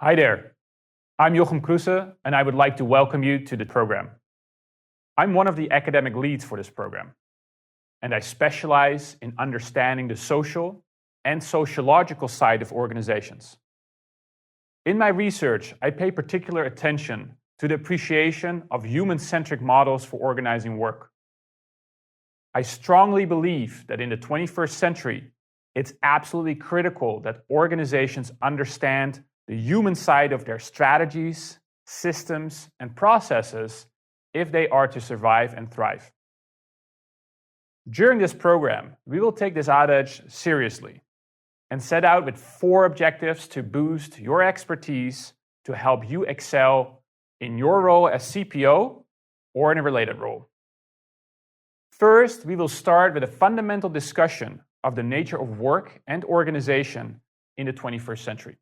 Hi there, I'm Jochem Kroezen and I would like to welcome you to the program. I'm one of the academic leads for this program, and I specialize in understanding the social and sociological side of organizations. In my research, I pay particular attention to the appreciation of human-centric models for organizing work. I strongly believe that in the 21st century, it's absolutely critical that organizations understand the human side of their strategies, systems, and processes if they are to survive and thrive. During this program, we will take this adage seriously and set out with 4 objectives to boost your expertise to help you excel in your role as CPO or in a related role. First, we will start with a fundamental discussion of the nature of work and organization in the 21st century.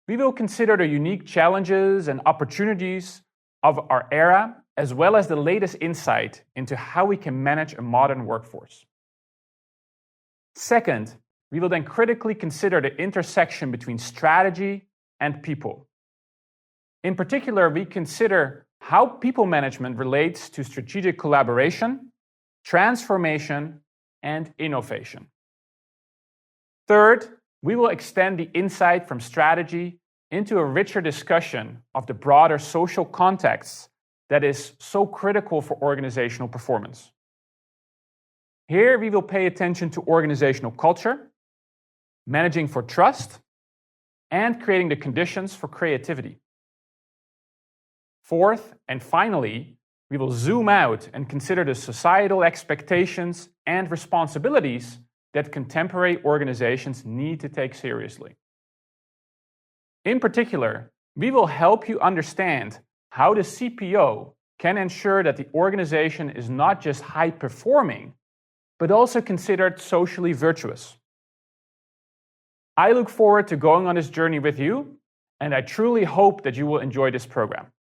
We will consider the unique challenges and opportunities of our era, as well as the latest insight into how we can manage a modern workforce. Second, we will then critically consider the intersection between strategy and people. In particular, we consider how people management relates to strategic collaboration, transformation, and innovation. Third, we will extend the insight from strategy into a richer discussion of the broader social context that is so critical for organizational performance. Here we will pay attention to organizational culture, managing for trust, and creating the conditions for creativity. Fourth, and finally, we will zoom out and consider the societal expectations and responsibilities that contemporary organizations need to take seriously. In particular, we will help you understand how the CPO can ensure that the organization is not just high-performing, but also considered socially virtuous. I look forward to going on this journey with you, and I truly hope that you will enjoy this program.